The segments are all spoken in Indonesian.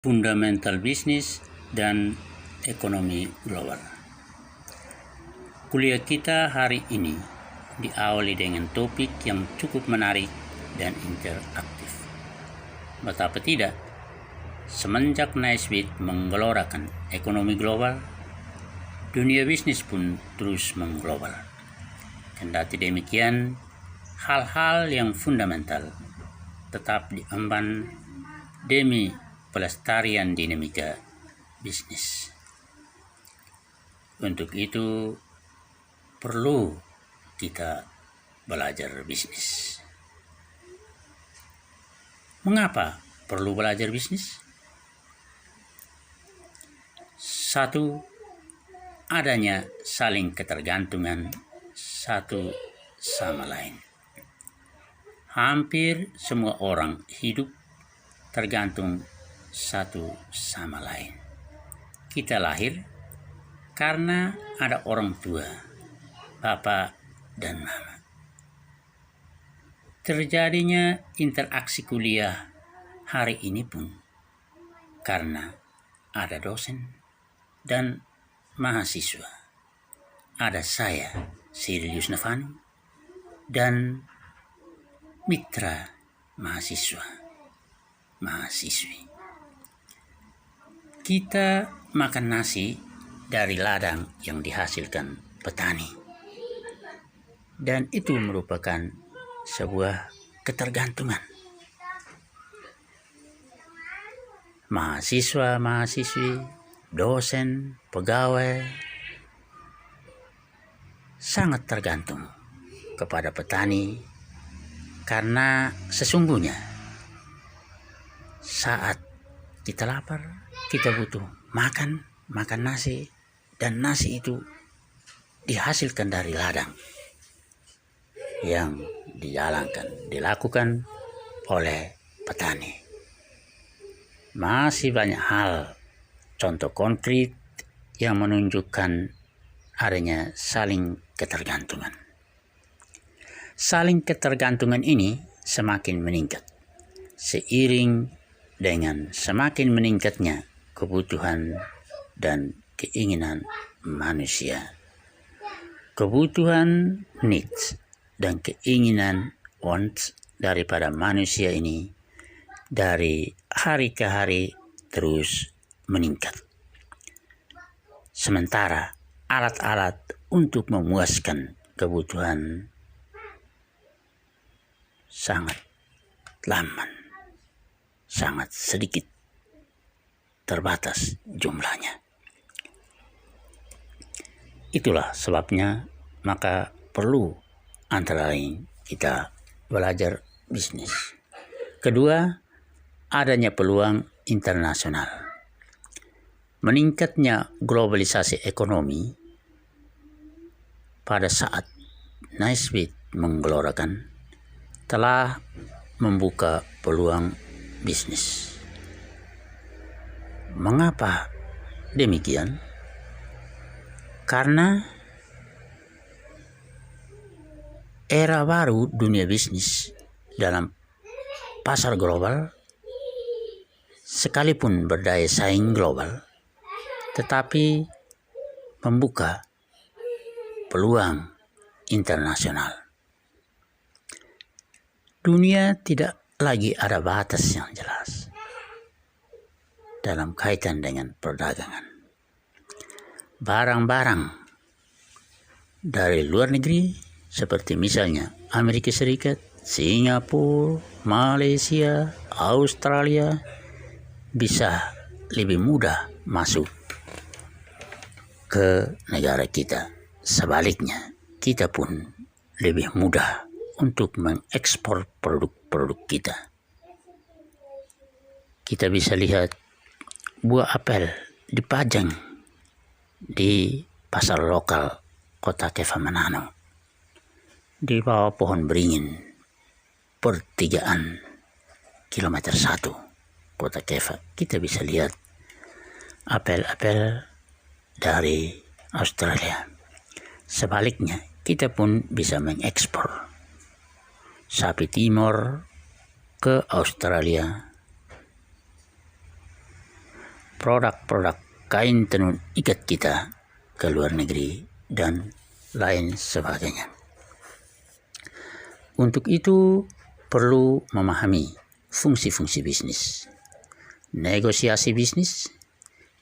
Fundamental bisnis dan ekonomi global. Kuliah kita hari ini diawali dengan topik yang cukup menarik dan interaktif. Betapa tidak, semenjak Naismith menggelorakan ekonomi global, dunia bisnis pun terus mengglobal. Kendati demikian, hal-hal yang fundamental tetap diemban demi pelestarian dinamika bisnis. Untuk itu perlu kita belajar bisnis. Mengapa perlu belajar bisnis? Satu, adanya saling ketergantungan satu sama lain. Hampir semua orang hidup tergantung satu sama lain. Kita lahir karena ada orang tua, bapak dan mama. Terjadinya interaksi kuliah hari ini pun karena ada dosen dan mahasiswa. Ada saya, Cyril Yusnafani, dan mitra mahasiswa, mahasiswi. Kita makan nasi dari ladang yang dihasilkan petani. Dan itu merupakan sebuah ketergantungan. Mahasiswa, mahasiswi, dosen, pegawai sangat tergantung kepada petani karena sesungguhnya saat kita lapar, kita butuh makan nasi, dan nasi itu dihasilkan dari ladang yang dilakukan oleh petani. Masih banyak hal, contoh konkret yang menunjukkan adanya saling ketergantungan. Saling ketergantungan ini semakin meningkat seiring dengan semakin meningkatnya kebutuhan dan keinginan manusia. Kebutuhan needs dan keinginan wants daripada manusia ini dari hari ke hari terus meningkat. Sementara alat-alat untuk memuaskan kebutuhan sangat lamban, sangat sedikit, terbatas jumlahnya. Itulah sebabnya maka perlu antara lain kita belajar bisnis. Kedua, adanya peluang internasional. Meningkatnya globalisasi ekonomi pada saat Naismith menggelorakan telah membuka peluang bisnis. Mengapa demikian? Karena era baru dunia bisnis dalam pasar global, sekalipun berdaya saing global, tetapi membuka peluang internasional. Dunia tidak lagi ada batas yang jelas dalam kaitan dengan perdagangan. Barang-barang dari luar negeri seperti misalnya Amerika Serikat, Singapura, Malaysia, Australia bisa lebih mudah masuk ke negara kita. Sebaliknya, kita pun lebih mudah untuk mengekspor produk-produk kita. Kita bisa lihat buah apel dipajang di pasar lokal kota Kefa Manado di bawah pohon beringin pertigaan kilometer 1 kota Kefa. Kita bisa lihat apel-apel dari Australia. Sebaliknya, kita pun bisa mengekspor sapi Timor ke Australia produk-produk kain tenun ikat kita ke luar negeri dan lain sebagainya. Untuk itu perlu memahami fungsi-fungsi bisnis, negosiasi bisnis,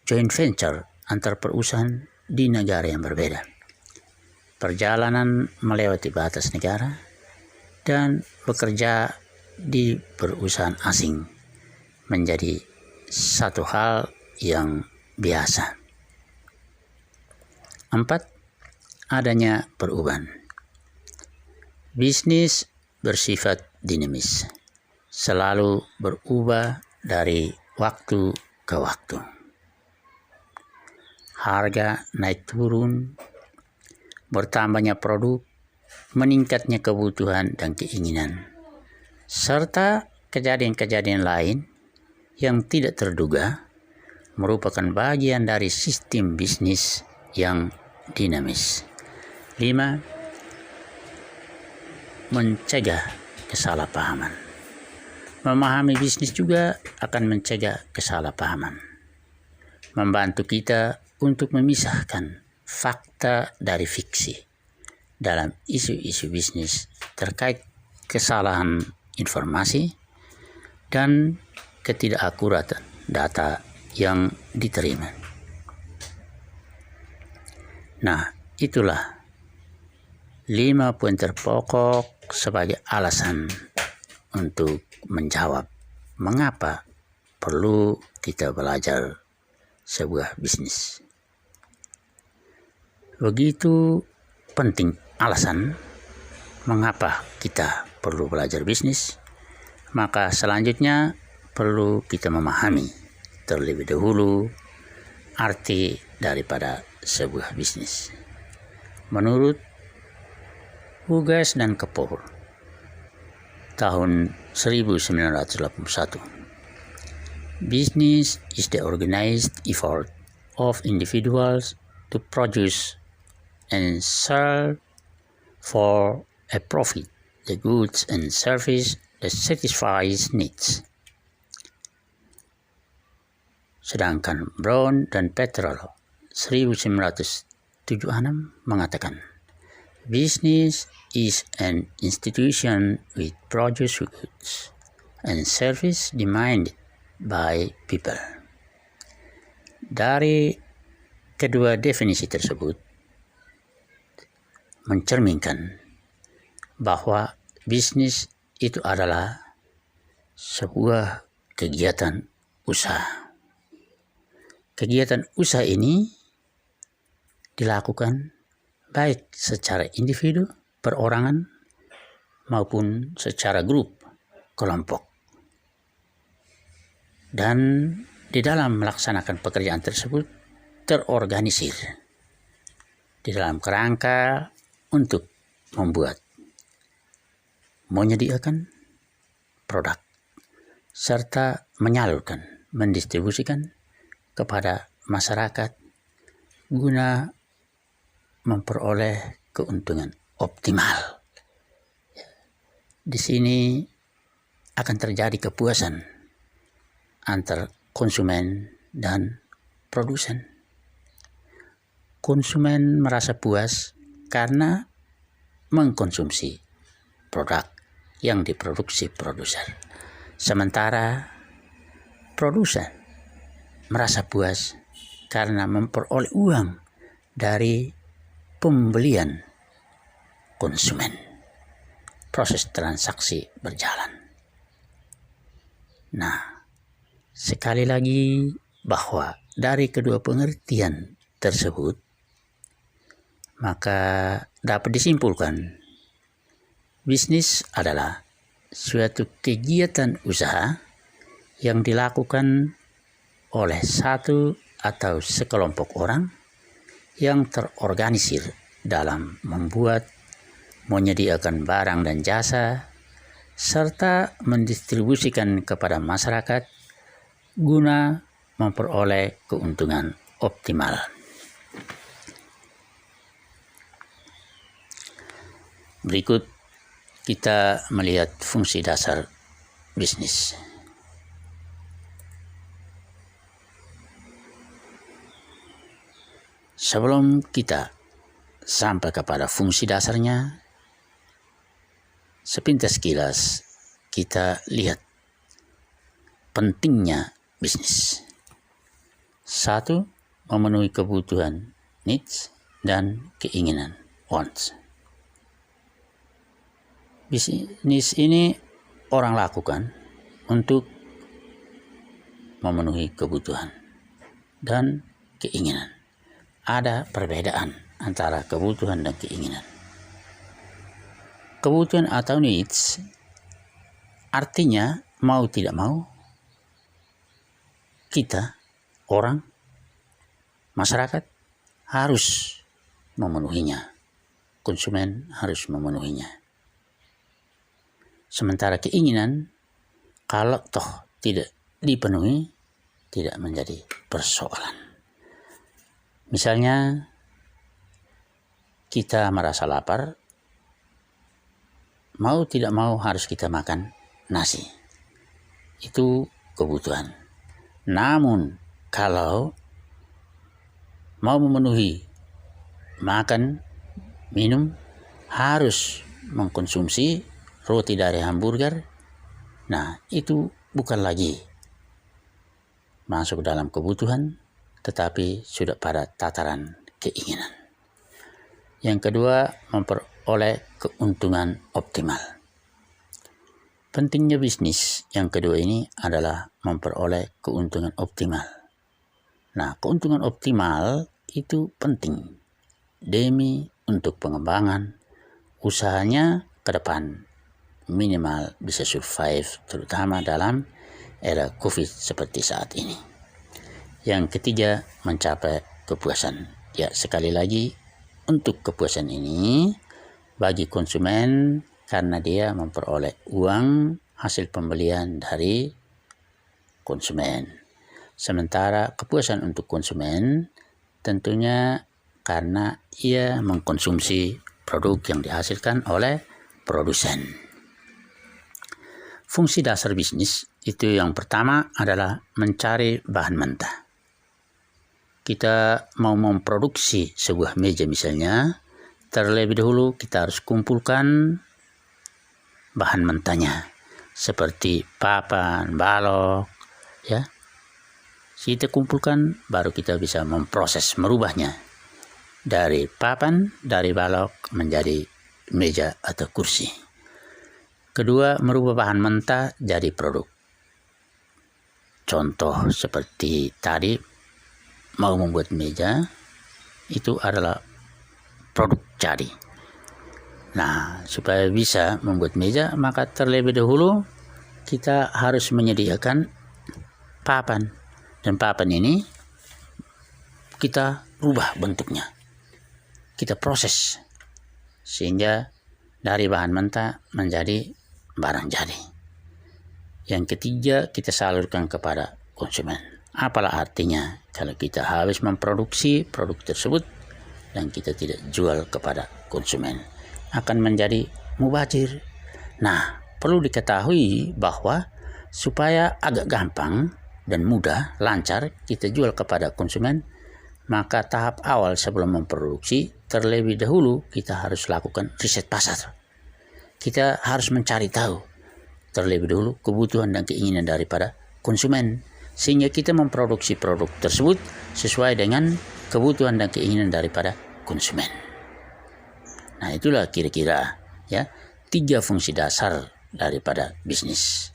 joint venture antar perusahaan di negara yang berbeda, perjalanan melewati batas negara, dan bekerja di perusahaan asing menjadi satu hal yang biasa. 4. Adanya perubahan. Bisnis bersifat dinamis, selalu berubah dari waktu ke waktu. Harga naik turun, bertambahnya produk, meningkatnya kebutuhan dan keinginan, serta kejadian-kejadian lain yang tidak terduga merupakan bagian dari sistem bisnis yang dinamis. 5. Mencegah kesalahpahaman. Memahami bisnis juga akan mencegah kesalahpahaman, membantu kita untuk memisahkan fakta dari fiksi dalam isu-isu bisnis terkait kesalahan informasi dan ketidakakuratan data yang diterima. Nah, itulah 5 poin terpokok sebagai alasan untuk menjawab mengapa perlu kita belajar sebuah bisnis. Begitu penting alasan mengapa kita perlu belajar bisnis, maka selanjutnya perlu kita memahami terlebih dahulu arti daripada sebuah bisnis. Menurut Hugas dan Kapoor tahun 1981, business is the organized effort of individuals to produce and sell for a profit the goods and service that satisfies needs. Sedangkan Brown dan Petrol 1976 mengatakan, business is an institution which produces goods and service demanded by people. Dari kedua definisi tersebut mencerminkan bahwa bisnis itu adalah sebuah kegiatan usaha. Kegiatan usaha ini dilakukan baik secara individu, perorangan, maupun secara grup, kelompok. Dan di dalam melaksanakan pekerjaan tersebut terorganisir di dalam kerangka untuk membuat, menyediakan produk, serta menyalurkan, mendistribusikan kepada masyarakat guna memperoleh keuntungan optimal. Di sini akan terjadi kepuasan antar konsumen dan produsen. Konsumen merasa puas karena mengkonsumsi produk yang diproduksi produsen. Sementara produsen merasa puas karena memperoleh uang dari pembelian konsumen. Proses transaksi berjalan. Nah, sekali lagi bahwa dari kedua pengertian tersebut, maka dapat disimpulkan bisnis adalah suatu kegiatan usaha yang dilakukan oleh satu atau sekelompok orang yang terorganisir dalam membuat, menyediakan barang dan jasa, serta mendistribusikan kepada masyarakat guna memperoleh keuntungan optimal. Berikut kita melihat fungsi dasar bisnis. Sebelum kita sampai kepada fungsi dasarnya, sepintas kilas kita lihat pentingnya bisnis. 1. Memenuhi kebutuhan needs dan keinginan wants. Bisnis ini orang lakukan untuk memenuhi kebutuhan dan keinginan. Ada perbedaan antara kebutuhan dan keinginan. Kebutuhan atau needs artinya mau tidak mau kita, orang, masyarakat harus memenuhinya. Konsumen harus memenuhinya. Sementara keinginan, kalau toh tidak dipenuhi, tidak menjadi persoalan. Misalnya, kita merasa lapar, mau tidak mau harus kita makan nasi. Itu kebutuhan. Namun, kalau mau memenuhi makan, minum, harus mengkonsumsi roti dari hamburger, nah itu bukan lagi masuk dalam kebutuhan, tetapi sudah pada tataran keinginan. Yang kedua, memperoleh keuntungan optimal. Pentingnya bisnis yang kedua ini adalah memperoleh keuntungan optimal. Nah, keuntungan optimal itu penting demi untuk pengembangan usahanya ke depan, minimal bisa survive, terutama dalam era COVID seperti saat ini. Yang ketiga, mencapai kepuasan. Ya, sekali lagi, untuk kepuasan ini bagi konsumen karena dia memperoleh uang hasil pembelian dari konsumen. Sementara kepuasan untuk konsumen tentunya karena ia mengkonsumsi produk yang dihasilkan oleh produsen. Fungsi dasar bisnis itu yang pertama adalah mencari bahan mentah. Kita mau memproduksi sebuah meja misalnya, terlebih dahulu kita harus kumpulkan bahan mentahnya seperti papan, balok, ya. Kita kumpulkan, baru kita bisa memproses, merubahnya dari papan, dari balok menjadi meja atau kursi. Kedua, merubah bahan mentah jadi produk. Contoh seperti tadi, mau membuat meja, itu adalah produk jadi. Nah, supaya bisa membuat meja, maka terlebih dahulu kita harus menyediakan papan. Dan papan ini kita rubah bentuknya. Kita proses sehingga dari bahan mentah menjadi barang jadi. Yang ketiga, kita salurkan kepada konsumen. Apalah artinya kalau kita habis memproduksi produk tersebut dan kita tidak jual kepada konsumen, akan menjadi mubazir. Nah, perlu diketahui bahwa supaya agak gampang dan mudah, lancar kita jual kepada konsumen, maka tahap awal sebelum memproduksi, terlebih dahulu kita harus lakukan riset pasar. Kita harus mencari tahu terlebih dahulu kebutuhan dan keinginan daripada konsumen, sehingga kita memproduksi produk tersebut sesuai dengan kebutuhan dan keinginan daripada konsumen. Nah, itulah kira-kira ya 3 fungsi dasar daripada bisnis.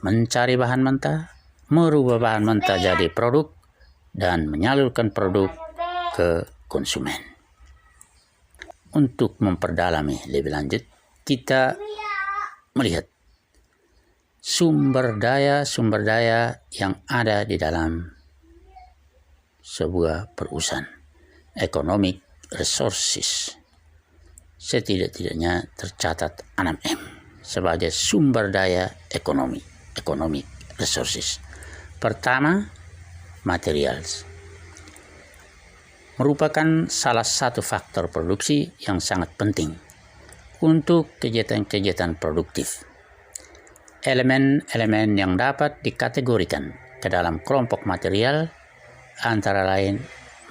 Mencari bahan mentah, merubah bahan mentah jadi produk, dan menyalurkan produk ke konsumen. Untuk memperdalami lebih lanjut, kita melihat sumber daya yang ada di dalam sebuah perusahaan. Economic resources. Setidak-tidaknya tercatat 6M sebagai sumber daya ekonomi. Economic resources. Pertama, materials. Merupakan salah satu faktor produksi yang sangat penting untuk kegiatan-kegiatan produktif. Elemen-elemen yang dapat dikategorikan ke dalam kelompok material antara lain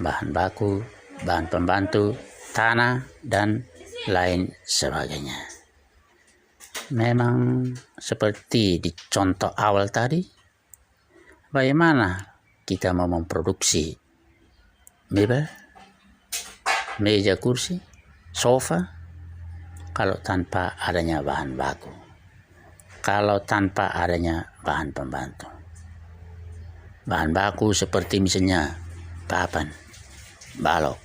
bahan baku, bahan pembantu, tanah, dan lain sebagainya. Memang seperti di contoh awal tadi, bagaimana kita mau memproduksi mebel, meja kursi, sofa, kalau tanpa adanya bahan baku, kalau tanpa adanya bahan pembantu. Bahan baku seperti misalnya papan, balok.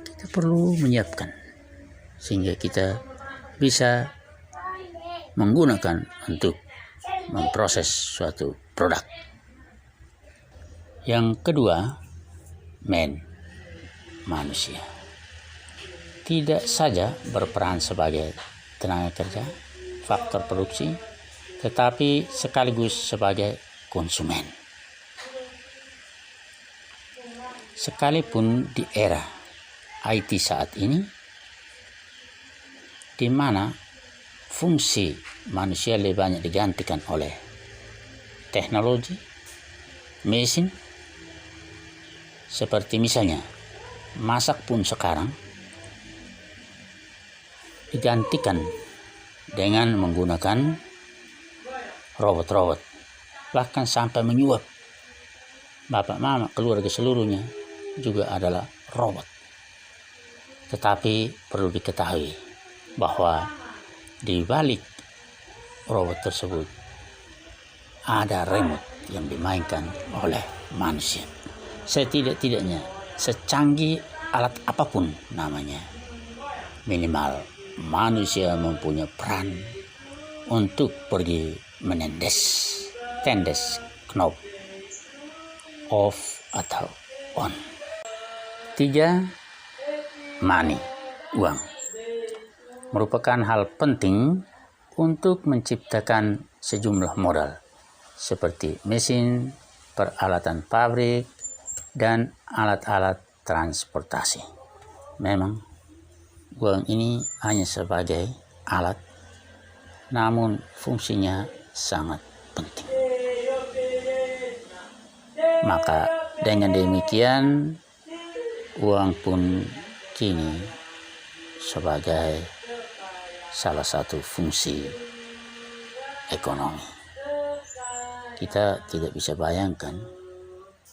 Kita perlu menyiapkan sehingga kita bisa menggunakan untuk memproses suatu produk. Yang kedua, manusia. Tidak saja berperan sebagai tenaga kerja, faktor produksi, tetapi sekaligus sebagai konsumen. Sekalipun di era IT saat ini, di mana fungsi manusia lebih banyak digantikan oleh teknologi, mesin, seperti misalnya masak pun sekarang digantikan dengan menggunakan robot-robot, bahkan sampai menyuap. Bapak mama keluarga seluruhnya juga adalah robot. Tetapi perlu diketahui bahwa di balik robot tersebut ada remote yang dimainkan oleh manusia. Setidak-tidaknya secanggih alat apapun namanya, minimal manusia mempunyai peran untuk pergi tendes knob off atau on. 3. Money, uang, merupakan hal penting untuk menciptakan sejumlah modal seperti mesin, peralatan pabrik, dan alat-alat transportasi. Memang uang ini hanya sebagai alat, namun fungsinya sangat penting. Maka dengan demikian uang pun kini sebagai salah satu fungsi ekonomi. Kita tidak bisa bayangkan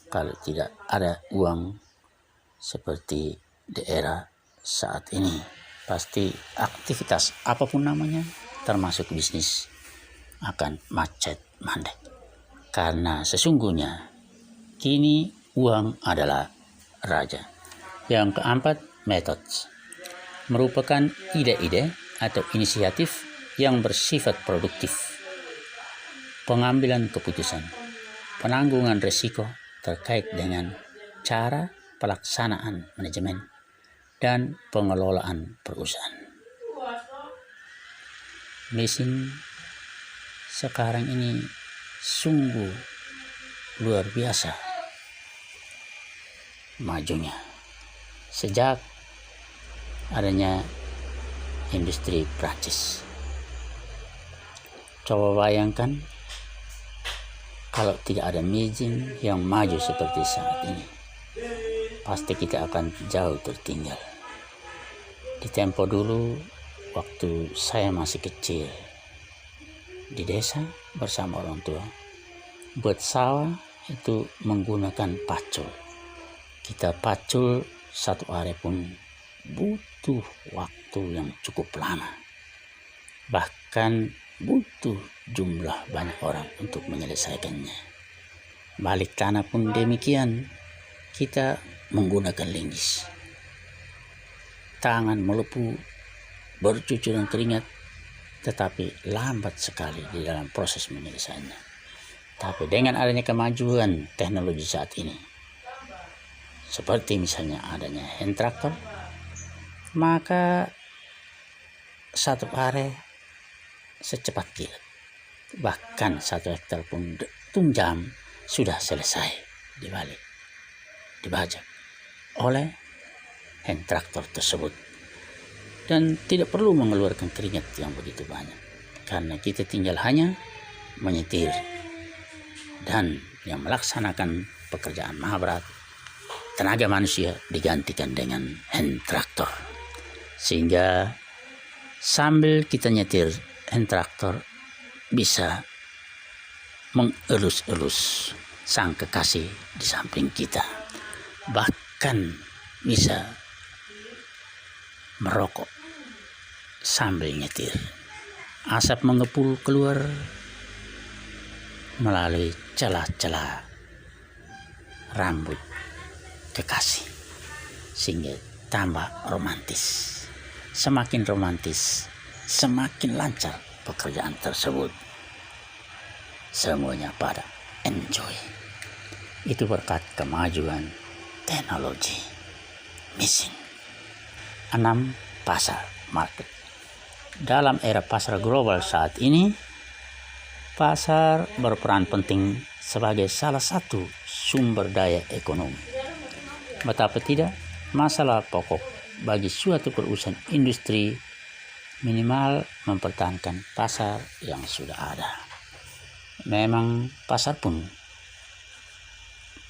kalau tidak ada uang seperti di era saat ini. Pasti aktivitas apapun namanya, termasuk bisnis, akan macet mandek. Karena sesungguhnya kini uang adalah raja. Yang keempat, methods, merupakan ide-ide atau inisiatif yang bersifat produktif. Pengambilan keputusan, penanggungan risiko terkait dengan cara pelaksanaan manajemen dan pengelolaan perusahaan. Mesin sekarang ini sungguh luar biasa majunya sejak adanya industri Prancis. Coba bayangkan kalau tidak ada mesin yang maju seperti saat ini, pasti kita akan jauh tertinggal. Di tempo dulu, waktu saya masih kecil, di desa bersama orang tua, buat sawah itu menggunakan pacul. Kita pacul satu hari pun butuh waktu yang cukup lama. Bahkan butuh jumlah banyak orang untuk menyelesaikannya. Balik tanah pun demikian, kita menggunakan linggis. Tangan melepuh, bercucuran keringat, tetapi lambat sekali di dalam proses menyelesaikannya. Tapi dengan adanya kemajuan teknologi saat ini, seperti misalnya adanya hand tractor, maka satu hari secepat kilat. Bahkan 1 hektar pun jam sudah selesai dibajak oleh hand tractor tersebut. Dan tidak perlu mengeluarkan keringat yang begitu banyak, karena kita tinggal hanya menyetir, dan yang melaksanakan pekerjaan maha berat tenaga manusia digantikan dengan hand traktor. Sehingga sambil kita nyetir hand traktor bisa mengelus-elus sang kekasih di samping kita. Bahkan bisa merokok sambil nyetir. Asap mengepul keluar melalui celah-celah rambut kekasih sehingga tambah romantis. Semakin romantis, semakin lancar pekerjaan tersebut. Semuanya pada enjoy. Itu berkat kemajuan teknologi mesin. 6. Pasar market. Dalam era pasar global saat ini, pasar berperan penting sebagai salah satu sumber daya ekonomi. Betapa tidak, masalah pokok bagi suatu perusahaan industri minimal mempertahankan pasar yang sudah ada. Memang pasar pun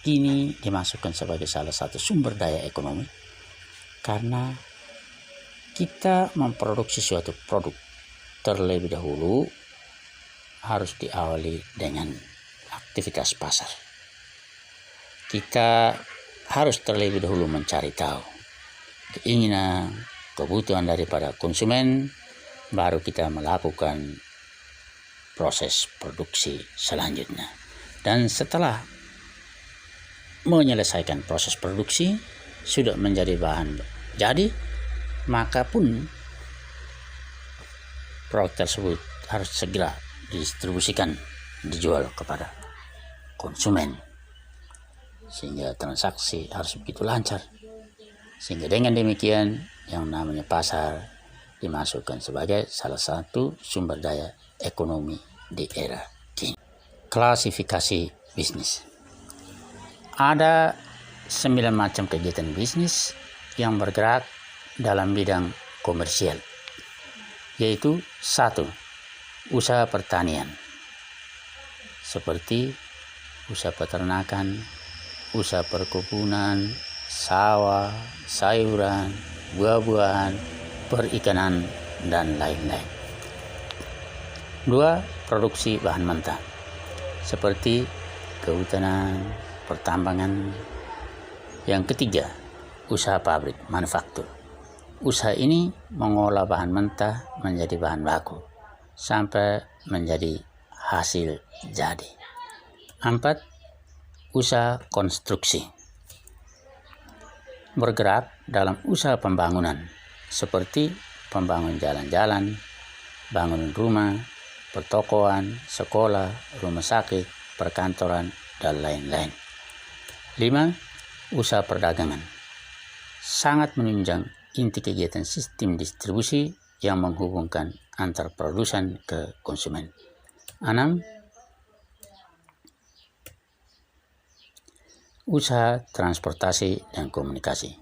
kini dimasukkan sebagai salah satu sumber daya ekonomi karena kita memproduksi suatu produk terlebih dahulu harus diawali dengan aktivitas pasar. Kita harus terlebih dahulu mencari tahu keinginan, kebutuhan daripada konsumen, baru kita melakukan proses produksi selanjutnya. Dan setelah menyelesaikan proses produksi, sudah menjadi bahan jadi, maka pun produk tersebut harus segera didistribusikan, dijual kepada konsumen, sehingga transaksi harus begitu lancar. Sehingga dengan demikian yang namanya pasar dimasukkan sebagai salah satu sumber daya ekonomi di era kini. Klasifikasi bisnis. Ada 9 macam kegiatan bisnis yang bergerak dalam bidang komersial, yaitu 1. Usaha pertanian, seperti usaha peternakan, usaha perkebunan, sawah, sayuran, buah-buahan, perikanan, dan lain-lain. 2. Produksi bahan mentah, seperti kehutanan, pertambangan. Yang ketiga, usaha pabrik, manufaktur. Usaha ini mengolah bahan mentah menjadi bahan baku sampai menjadi hasil jadi. 4. Usaha konstruksi, bergerak dalam usaha pembangunan seperti pembangunan jalan-jalan, bangunan rumah, pertokoan, sekolah, rumah sakit, perkantoran, dan lain-lain. 5. Usaha perdagangan, sangat menunjang inti kegiatan sistem distribusi yang menghubungkan antar produsen ke konsumen. 6. Usaha transportasi dan komunikasi.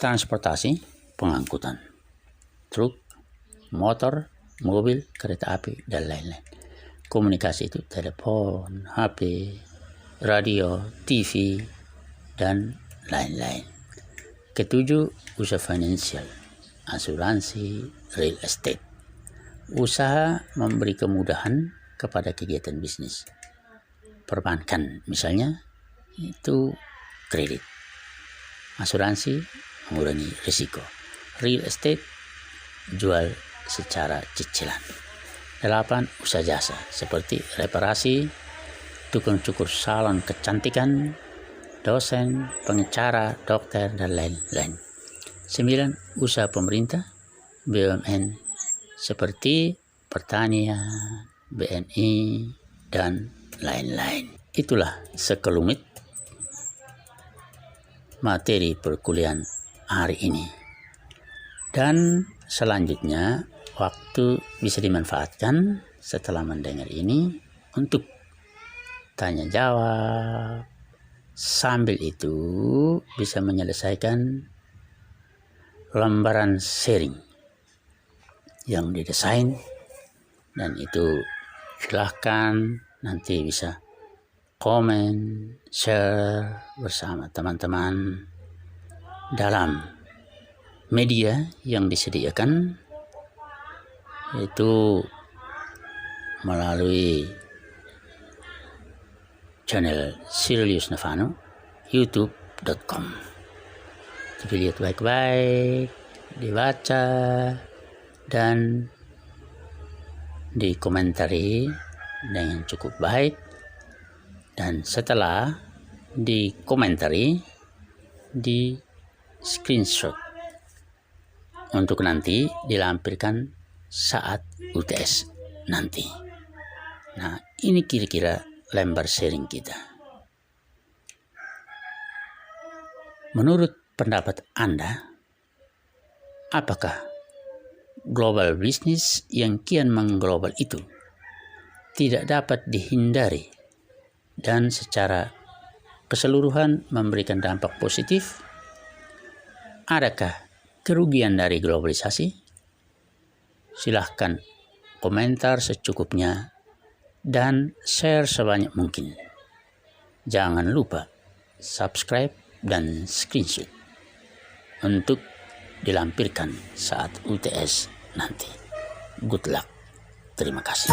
Transportasi, pengangkutan, truk, motor, mobil, kereta api, dan lain-lain. Komunikasi itu telepon, HP, radio, TV, dan lain-lain. 7. Usaha finansial, asuransi, real estate. Usaha memberi kemudahan kepada kegiatan bisnis. Perbankan misalnya, itu kredit. Asuransi mengurangi risiko. Real estate, jual secara cicilan. 8. Usaha jasa, seperti reparasi, tukang cukur salon kecantikan, dosen, pengacara, dokter, dan lain-lain. 9. Usaha pemerintah, BUMN, seperti pertanian, BNI, dan lain-lain. Itulah sekelumit materi perkuliahan hari ini. Dan selanjutnya, waktu bisa dimanfaatkan setelah mendengar ini untuk tanya jawab. Sambil itu bisa menyelesaikan lembaran sharing yang didesain, dan itu silahkan nanti bisa komen, share bersama teman-teman dalam media yang disediakan, yaitu melalui channel Sirelius Navano, youtube.com. Dilihat baik-baik, dibaca, dan dikomentari dengan cukup baik. Dan setelah dikomentari, di screenshot untuk nanti dilampirkan saat UTS nanti. Nah, ini kira-kira lembar sharing kita. Menurut pendapat Anda, apakah global business yang kian mengglobal itu tidak dapat dihindari dan secara keseluruhan memberikan dampak positif? Adakah kerugian dari globalisasi? Silahkan komentar secukupnya dan share sebanyak mungkin. Jangan lupa subscribe dan screenshot untuk dilampirkan saat UTS nanti. Good luck. Terima kasih.